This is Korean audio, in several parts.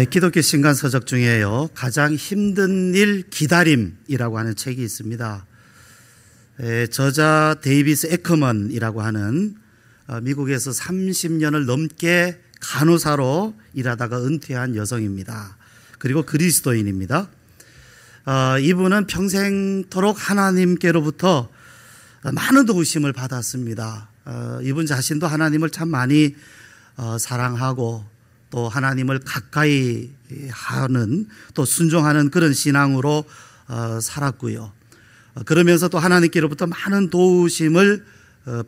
기독교 신간 서적 중에요, 가장 힘든 일 기다림이라고 하는 책이 있습니다. 저자 데이비스 에커먼이라고 하는 미국에서 30년을 넘게 간호사로 일하다가 은퇴한 여성입니다. 그리고 그리스도인입니다. 이분은 평생토록 하나님께로부터 많은 도우심을 받았습니다. 이분 자신도 하나님을 참 많이 사랑하고 또 하나님을 가까이 하는, 또 순종하는 그런 신앙으로 살았고요. 그러면서 또 하나님께로부터 많은 도우심을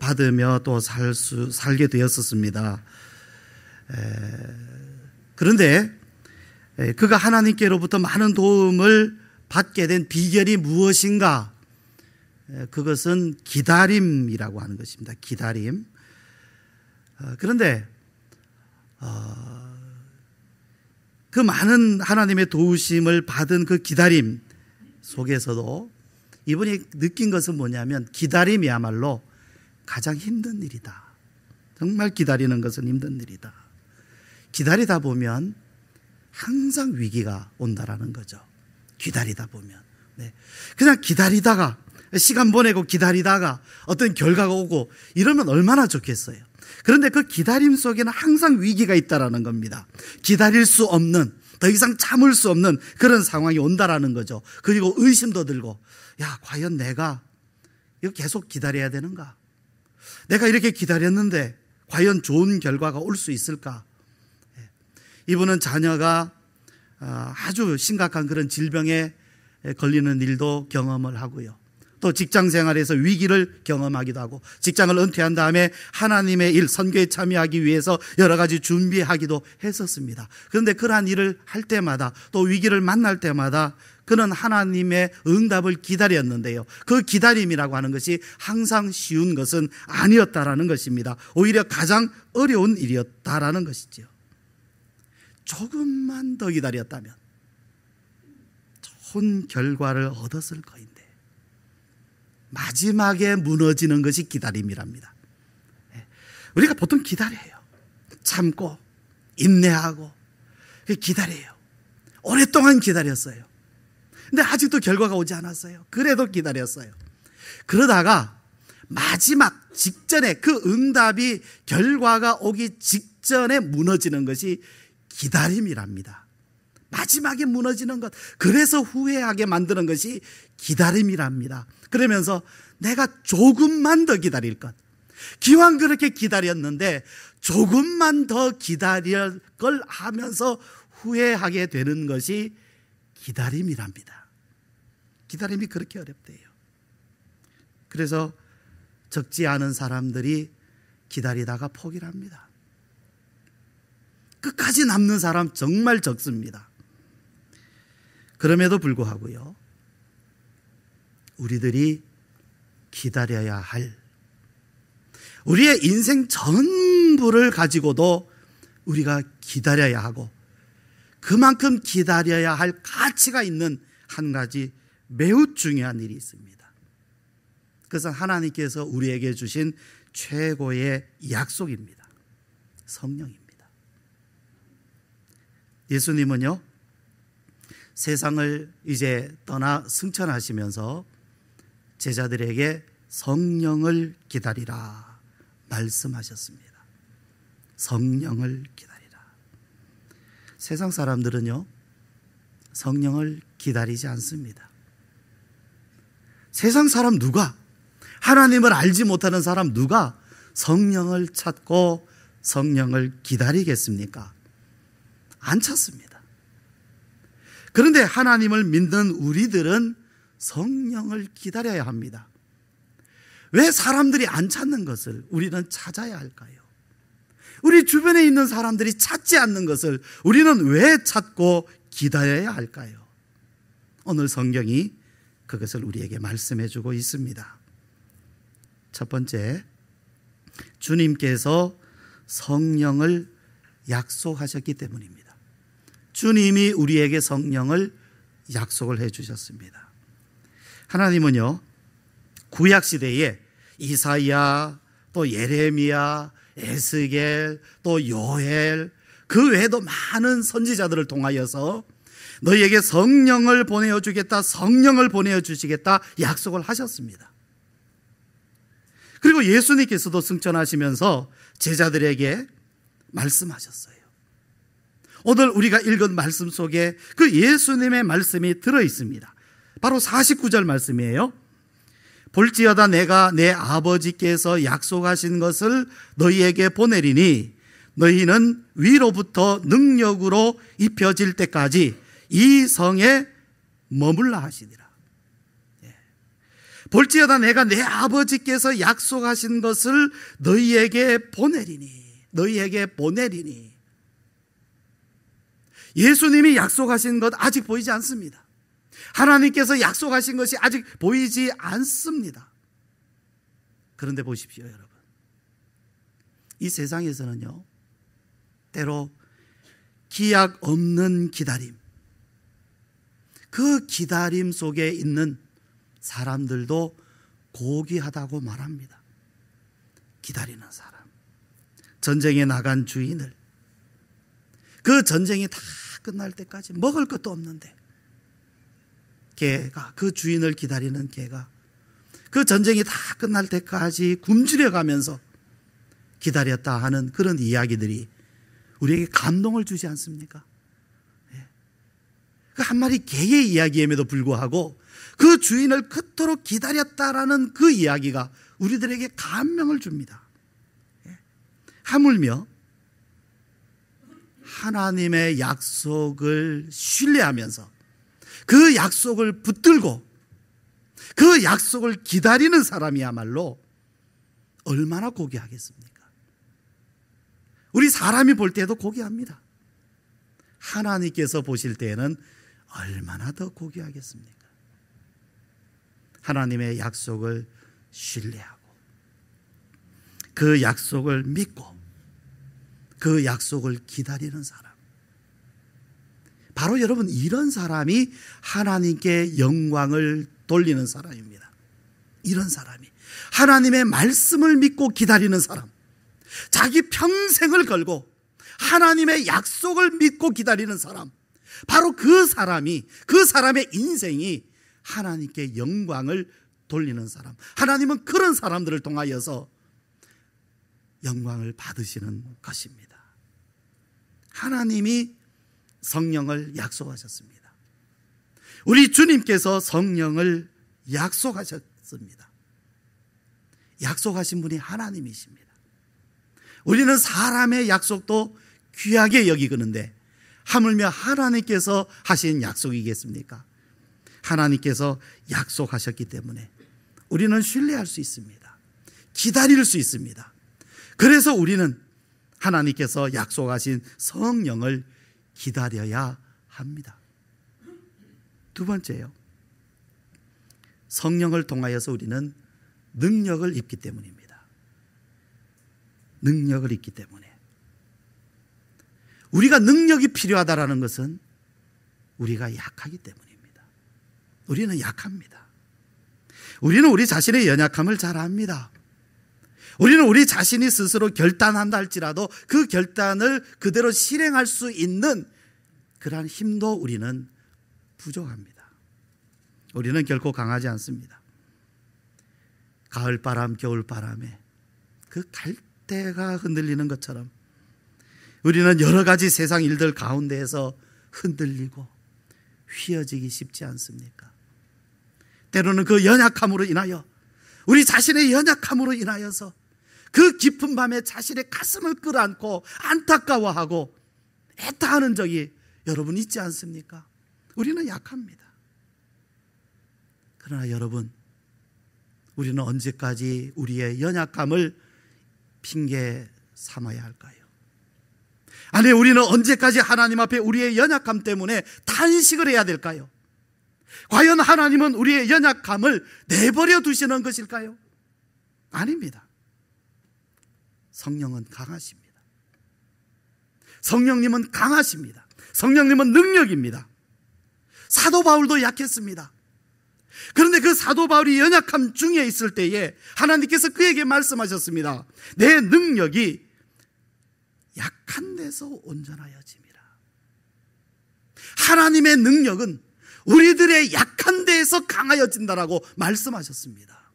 받으며 또 살게 되었었습니다. 그런데 그가 하나님께로부터 많은 도움을 받게 된 비결이 무엇인가? 그것은 기다림이라고 하는 것입니다. 기다림. 그런데 그 많은 하나님의 도우심을 받은 그 기다림 속에서도 이분이 느낀 것은 뭐냐면, 기다림이야말로 가장 힘든 일이다. 정말 기다리는 것은 힘든 일이다. 기다리다 보면 항상 위기가 온다라는 거죠. 기다리다 보면. 그냥 기다리다가, 시간 보내고 기다리다가 어떤 결과가 오고 이러면 얼마나 좋겠어요. 그런데 그 기다림 속에는 항상 위기가 있다라는 겁니다. 기다릴 수 없는, 더 이상 참을 수 없는 그런 상황이 온다라는 거죠. 그리고 의심도 들고, 과연 내가 이거 계속 기다려야 되는가? 내가 이렇게 기다렸는데 과연 좋은 결과가 올 수 있을까? 이분은 자녀가 아주 심각한 그런 질병에 걸리는 일도 경험을 하고요. 또 직장 생활에서 위기를 경험하기도 하고, 직장을 은퇴한 다음에 하나님의 일, 선교에 참여하기 위해서 여러 가지 준비하기도 했었습니다. 그런데 그러한 일을 할 때마다, 또 위기를 만날 때마다 그는 하나님의 응답을 기다렸는데요, 그 기다림이라고 하는 것이 항상 쉬운 것은 아니었다라는 것입니다. 오히려 가장 어려운 일이었다라는 것이죠. 조금만 더 기다렸다면 좋은 결과를 얻었을 거인데, 마지막에 무너지는 것이 기다림이랍니다. 우리가 보통 기다려요. 참고 인내하고 기다려요. 오랫동안 기다렸어요. 근데 아직도 결과가 오지 않았어요. 그래도 기다렸어요. 그러다가 마지막 직전에, 그 응답이, 결과가 오기 직전에 무너지는 것이 기다림이랍니다. 마지막에 무너지는 것, 그래서 후회하게 만드는 것이 기다림이랍니다. 그러면서 내가 조금만 더 기다릴 것, 기왕 그렇게 기다렸는데 조금만 더 기다릴 걸 하면서 후회하게 되는 것이 기다림이랍니다. 기다림이 그렇게 어렵대요. 그래서 적지 않은 사람들이 기다리다가 포기를 합니다. 끝까지 남는 사람 정말 적습니다. 그럼에도 불구하고요, 우리들이 기다려야 할, 우리의 인생 전부를 가지고도 우리가 기다려야 하고, 그만큼 기다려야 할 가치가 있는 한 가지 매우 중요한 일이 있습니다. 그것은 하나님께서 우리에게 주신 최고의 약속입니다. 성령입니다. 예수님은요, 세상을 이제 떠나 승천하시면서 제자들에게 성령을 기다리라 말씀하셨습니다. 성령을 기다리라. 세상 사람들은요, 성령을 기다리지 않습니다. 세상 사람 누가, 하나님을 알지 못하는 사람 누가 성령을 찾고 성령을 기다리겠습니까? 안 찾습니다. 그런데 하나님을 믿는 우리들은 성령을 기다려야 합니다. 왜 사람들이 안 찾는 것을 우리는 찾아야 할까요? 우리 주변에 있는 사람들이 찾지 않는 것을 우리는 왜 찾고 기다려야 할까요? 오늘 성경이 그것을 우리에게 말씀해 주고 있습니다. 첫 번째, 주님께서 성령을 약속하셨기 때문입니다. 주님이 우리에게 성령을 약속을 해 주셨습니다. 하나님은요, 구약시대에 이사야, 또 예레미야, 에스겔, 또 요엘, 그 외에도 많은 선지자들을 통하여서 너희에게 성령을 보내어 주겠다, 성령을 보내어 주시겠다 약속을 하셨습니다. 그리고 예수님께서도 승천하시면서 제자들에게 말씀하셨어요. 오늘 우리가 읽은 말씀 속에 그 예수님의 말씀이 들어있습니다. 바로 49절 말씀이에요. 볼지어다 내가 내 아버지께서 약속하신 것을 너희에게 보내리니 너희는 위로부터 능력으로 입혀질 때까지 이 성에 머물라 하시니라. 볼지어다 내가 내 아버지께서 약속하신 것을 너희에게 보내리니. 예수님이 약속하신 것 아직 보이지 않습니다. 하나님께서 약속하신 것이 아직 보이지 않습니다. 그런데 보십시오, 여러분. 이 세상에서는요, 때로 기약 없는 기다림, 그 기다림 속에 있는 사람들도 고귀하다고 말합니다. 기다리는 사람, 전쟁에 나간 주인을, 그 전쟁이 다 끝날 때까지 먹을 것도 없는데 개가, 그 주인을 기다리는 개가 그 전쟁이 다 끝날 때까지 굶주려 가면서 기다렸다 하는 그런 이야기들이 우리에게 감동을 주지 않습니까? 그 한 마리 개의 이야기임에도 불구하고 그 주인을 그토록 기다렸다라는 그 이야기가 우리들에게 감명을 줍니다. 하물며 하나님의 약속을 신뢰하면서 그 약속을 붙들고 그 약속을 기다리는 사람이야말로 얼마나 고귀하겠습니까? 우리 사람이 볼 때도 고귀합니다. 하나님께서 보실 때에는 얼마나 더 고귀하겠습니까? 하나님의 약속을 신뢰하고 그 약속을 믿고 그 약속을 기다리는 사람, 바로 여러분 이런 사람이 하나님께 영광을 돌리는 사람입니다. 이런 사람이 하나님의 말씀을 믿고 기다리는 사람, 자기 평생을 걸고 하나님의 약속을 믿고 기다리는 사람, 바로 그 사람이, 그 사람의 인생이 하나님께 영광을 돌리는 사람. 하나님은 그런 사람들을 통하여서 영광을 받으시는 것입니다. 하나님이 성령을 약속하셨습니다. 우리 주님께서 성령을 약속하셨습니다. 약속하신 분이 하나님이십니다. 우리는 사람의 약속도 귀하게 여기는데 하물며 하나님께서 하신 약속이겠습니까? 하나님께서 약속하셨기 때문에 우리는 신뢰할 수 있습니다. 기다릴 수 있습니다. 그래서 우리는 하나님께서 약속하신 성령을 기다려야 합니다. 두 번째요, 성령을 통하여서 우리는 능력을 입기 때문입니다. 능력을 입기 때문에. 우리가 능력이 필요하다라는 것은 우리가 약하기 때문입니다. 우리는 약합니다. 우리는 우리 자신의 연약함을 잘 압니다. 우리는 우리 자신이 스스로 결단한다 할지라도 그 결단을 그대로 실행할 수 있는 그러한 힘도 우리는 부족합니다. 우리는 결코 강하지 않습니다. 가을바람, 겨울바람에 그 갈대가 흔들리는 것처럼 우리는 여러 가지 세상 일들 가운데에서 흔들리고 휘어지기 쉽지 않습니까? 때로는 그 연약함으로 인하여, 우리 자신의 연약함으로 인하여서 그 깊은 밤에 자신의 가슴을 끌어안고 안타까워하고 애타하는 적이 여러분 있지 않습니까? 우리는 약합니다. 그러나 여러분, 우리는 언제까지 우리의 연약함을 핑계 삼아야 할까요? 아니, 우리는 언제까지 하나님 앞에 우리의 연약함 때문에 탄식을 해야 될까요? 과연 하나님은 우리의 연약함을 내버려 두시는 것일까요? 아닙니다. 성령은 강하십니다. 성령님은 강하십니다. 성령님은 능력입니다. 사도 바울도 약했습니다. 그런데 그 사도 바울이 연약함 중에 있을 때에 하나님께서 그에게 말씀하셨습니다. 내 능력이 약한 데서 온전하여짐이라. 하나님의 능력은 우리들의 약한 데에서 강하여진다라고 말씀하셨습니다.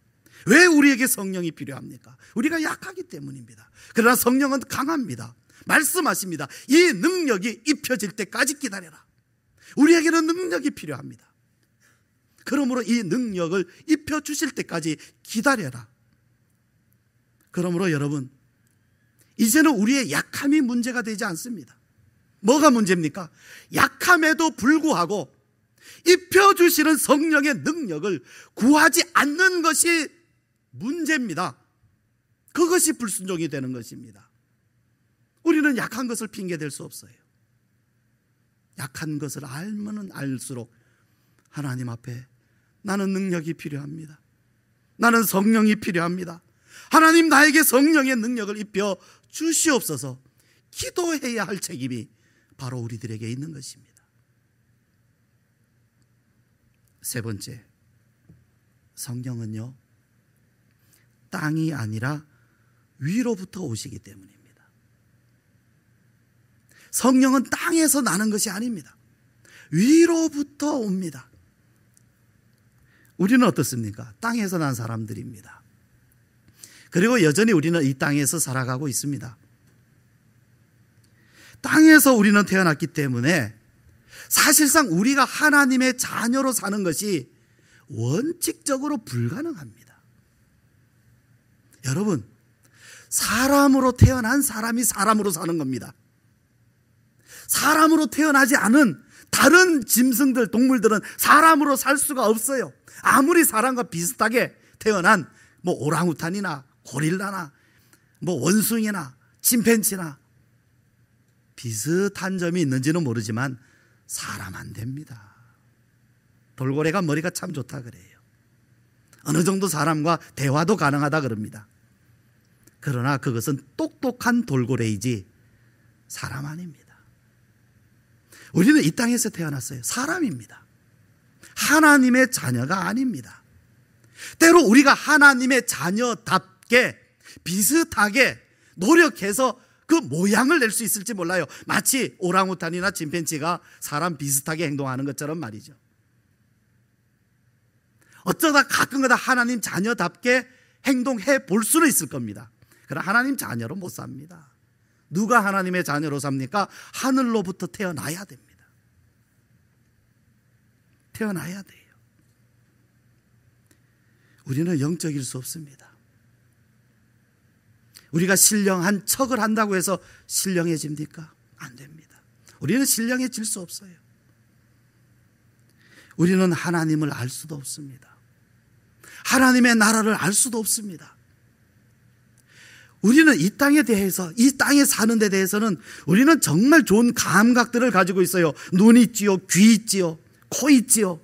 왜 우리에게 성령이 필요합니까? 우리가 약하기 때문입니다. 그러나 성령은 강합니다. 말씀하십니다. 이 능력이 입혀질 때까지 기다려라. 우리에게는 능력이 필요합니다. 그러므로 이 능력을 입혀주실 때까지 기다려라. 그러므로 여러분, 이제는 우리의 약함이 문제가 되지 않습니다. 뭐가 문제입니까? 약함에도 불구하고 입혀주시는 성령의 능력을 구하지 않는 것이 문제입니다. 그것이 불순종이 되는 것입니다. 우리는 약한 것을 핑계댈 수 없어요. 약한 것을 알면은 알수록 하나님 앞에 나는 능력이 필요합니다. 나는 성령이 필요합니다. 하나님, 나에게 성령의 능력을 입혀 주시옵소서 기도해야 할 책임이 바로 우리들에게 있는 것입니다. 세 번째, 성령은요, 땅이 아니라 위로부터 오시기 때문입니다. 성령은 땅에서 나는 것이 아닙니다. 위로부터 옵니다. 우리는 어떻습니까? 땅에서 난 사람들입니다. 그리고 여전히 우리는 이 땅에서 살아가고 있습니다. 땅에서 우리는 태어났기 때문에 사실상 우리가 하나님의 자녀로 사는 것이 원칙적으로 불가능합니다. 여러분, 사람으로 태어난 사람이 사람으로 사는 겁니다. 사람으로 태어나지 않은 다른 짐승들, 동물들은 사람으로 살 수가 없어요. 아무리 사람과 비슷하게 태어난 오랑우탄이나 고릴라나 원숭이나 침팬지나 비슷한 점이 있는지는 모르지만 사람 안 됩니다. 돌고래가 머리가 참 좋다 그래요. 어느 정도 사람과 대화도 가능하다 그럽니다. 그러나 그것은 똑똑한 돌고래이지 사람 아닙니다. 우리는 이 땅에서 태어났어요. 사람입니다. 하나님의 자녀가 아닙니다. 때로 우리가 하나님의 자녀답게 비슷하게 노력해서 그 모양을 낼 수 있을지 몰라요. 마치 오랑우탄이나 침팬지가 사람 비슷하게 행동하는 것처럼 말이죠. 어쩌다 가끔가다 하나님 자녀답게 행동해 볼 수는 있을 겁니다. 그러나 하나님 자녀로 못 삽니다. 누가 하나님의 자녀로 삽니까? 하늘로부터 태어나야 됩니다. 태어나야 돼요. 우리는 영적일 수 없습니다. 우리가 신령한 척을 한다고 해서 신령해집니까? 안 됩니다. 우리는 신령해질 수 없어요. 우리는 하나님을 알 수도 없습니다. 하나님의 나라를 알 수도 없습니다. 우리는 이 땅에 대해서, 이 땅에 사는 데 대해서는 우리는 정말 좋은 감각들을 가지고 있어요. 눈 있지요, 귀 있지요, 코 있지요.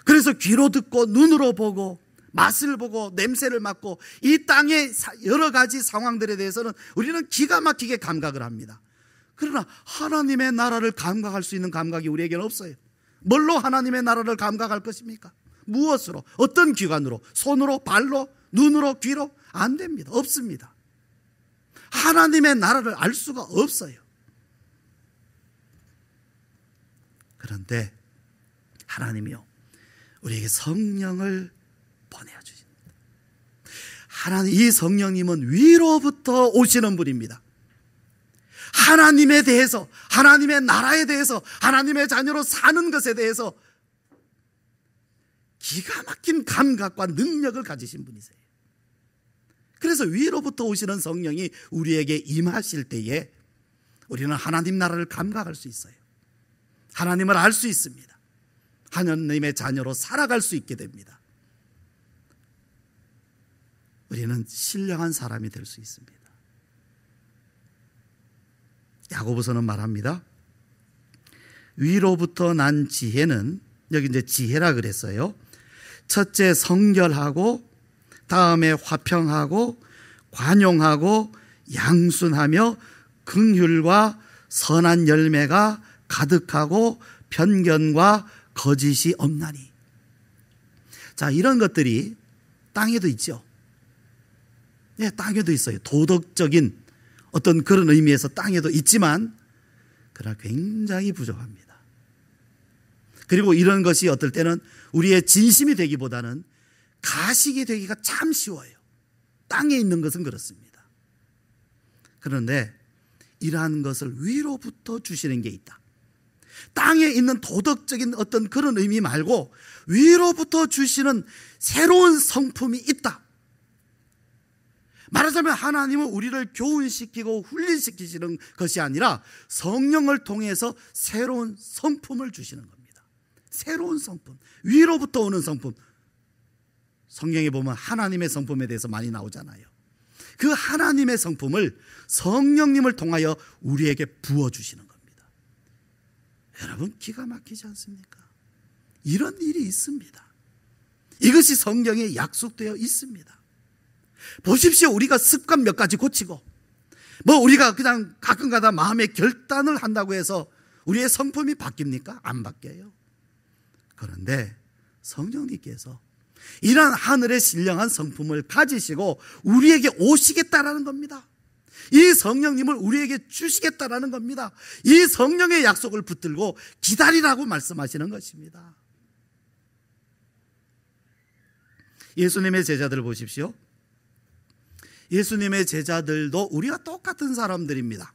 그래서 귀로 듣고 눈으로 보고 맛을 보고 냄새를 맡고 이 땅의 여러 가지 상황들에 대해서는 우리는 기가 막히게 감각을 합니다. 그러나 하나님의 나라를 감각할 수 있는 감각이 우리에게는 없어요. 뭘로 하나님의 나라를 감각할 것입니까? 무엇으로? 어떤 기관으로? 손으로? 발로? 눈으로? 귀로? 안 됩니다. 없습니다. 하나님의 나라를 알 수가 없어요. 그런데 하나님이요, 우리에게 성령을 보내주십니다. 하나님, 이 성령님은 위로부터 오시는 분입니다. 하나님에 대해서, 하나님의 나라에 대해서, 하나님의 자녀로 사는 것에 대해서 기가 막힌 감각과 능력을 가지신 분이세요. 그래서 위로부터 오시는 성령이 우리에게 임하실 때에 우리는 하나님 나라를 감각할 수 있어요. 하나님을 알 수 있습니다. 하나님의 자녀로 살아갈 수 있게 됩니다. 우리는 신령한 사람이 될 수 있습니다. 야고보서는 말합니다. 위로부터 난 지혜는, 여기 이제 지혜라 그랬어요. 첫째 성결하고, 다음에 화평하고, 관용하고, 양순하며 긍휼과 선한 열매가 가득하고 편견과 거짓이 없나니. 자, 이런 것들이 땅에도 있죠. 네, 땅에도 있어요. 도덕적인 어떤 그런 의미에서 땅에도 있지만 그러나 굉장히 부족합니다. 그리고 이런 것이 어떨 때는 우리의 진심이 되기보다는 가식이 되기가 참 쉬워요. 땅에 있는 것은 그렇습니다. 그런데 이러한 것을 위로부터 주시는 게 있다. 땅에 있는 도덕적인 어떤 그런 의미 말고 위로부터 주시는 새로운 성품이 있다. 말하자면 하나님은 우리를 교훈시키고 훈련시키시는 것이 아니라 성령을 통해서 새로운 성품을 주시는 겁니다. 새로운 성품, 위로부터 오는 성품. 성경에 보면 하나님의 성품에 대해서 많이 나오잖아요. 그 하나님의 성품을 성령님을 통하여 우리에게 부어주시는 겁니다. 여러분, 기가 막히지 않습니까? 이런 일이 있습니다. 이것이 성경에 약속되어 있습니다. 보십시오. 우리가 습관 몇 가지 고치고 우리가 그냥 가끔가다 마음의 결단을 한다고 해서 우리의 성품이 바뀝니까? 안 바뀌어요. 그런데 성령님께서 이러한 하늘의 신령한 성품을 가지시고 우리에게 오시겠다라는 겁니다. 이 성령님을 우리에게 주시겠다라는 겁니다. 이 성령의 약속을 붙들고 기다리라고 말씀하시는 것입니다. 예수님의 제자들 보십시오. 예수님의 제자들도 우리와 똑같은 사람들입니다.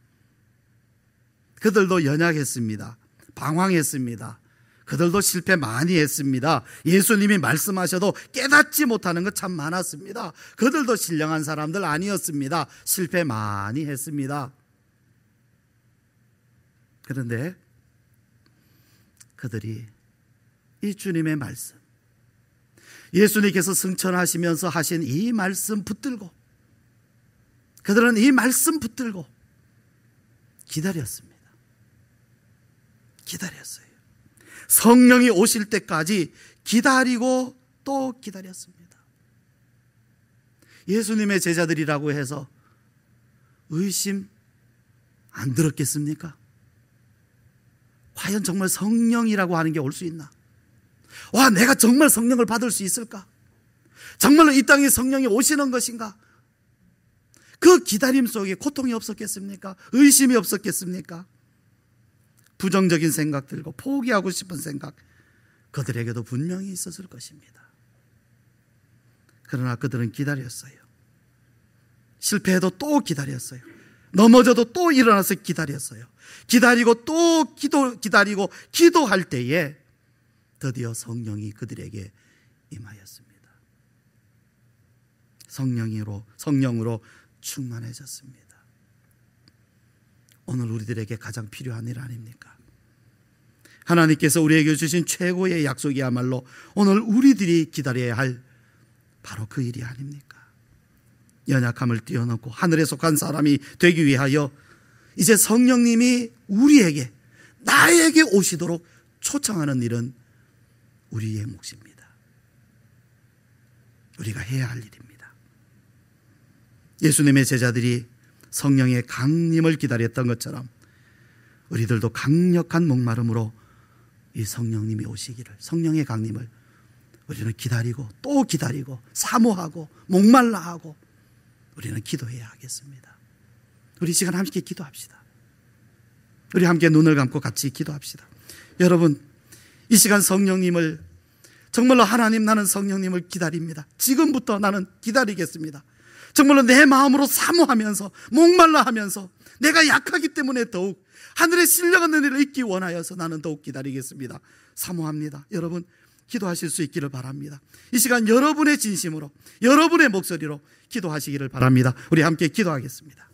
그들도 연약했습니다. 방황했습니다. 그들도 실패 많이 했습니다. 예수님이 말씀하셔도 깨닫지 못하는 것 참 많았습니다. 그들도 신령한 사람들 아니었습니다. 실패 많이 했습니다. 그런데 그들이 이 주님의 말씀, 예수님께서 승천하시면서 하신 이 말씀 붙들고, 그들은 이 말씀 붙들고 기다렸습니다. 기다렸어요. 성령이 오실 때까지 기다리고 또 기다렸습니다. 예수님의 제자들이라고 해서 의심 안 들었겠습니까? 과연 정말 성령이라고 하는 게 올 수 있나? 와, 내가 정말 성령을 받을 수 있을까? 정말로 이 땅에 성령이 오시는 것인가? 그 기다림 속에 고통이 없었겠습니까? 의심이 없었겠습니까? 부정적인 생각들과 포기하고 싶은 생각, 그들에게도 분명히 있었을 것입니다. 그러나 그들은 기다렸어요. 실패해도 또 기다렸어요. 넘어져도 또 일어나서 기다렸어요. 기다리고 또 기다리고 기도할 때에 드디어 성령이 그들에게 임하였습니다. 성령으로 충만해졌습니다. 오늘 우리들에게 가장 필요한 일 아닙니까? 하나님께서 우리에게 주신 최고의 약속이야말로 오늘 우리들이 기다려야 할 바로 그 일이 아닙니까? 연약함을 뛰어넘고 하늘에 속한 사람이 되기 위하여 이제 성령님이 우리에게, 나에게 오시도록 초청하는 일은 우리의 몫입니다. 우리가 해야 할 일입니다. 예수님의 제자들이 성령의 강림을 기다렸던 것처럼 우리들도 강력한 목마름으로 이 성령님이 오시기를, 성령의 강림을 우리는 기다리고 또 기다리고 사모하고 목말라 하고 우리는 기도해야 하겠습니다. 우리 시간 함께 기도합시다. 우리 함께 눈을 감고 같이 기도합시다. 여러분, 이 시간 성령님을 정말로 하나님, 나는 성령님을 기다립니다. 지금부터 나는 기다리겠습니다. 정말로 내 마음으로 사모하면서 목말라 하면서 내가 약하기 때문에 더욱 하늘의 신령한 은혜를 잊기 원하여서 나는 더욱 기다리겠습니다. 사모합니다. 여러분, 기도하실 수 있기를 바랍니다. 이 시간 여러분의 진심으로, 여러분의 목소리로 기도하시기를 바랍니다. 우리 함께 기도하겠습니다.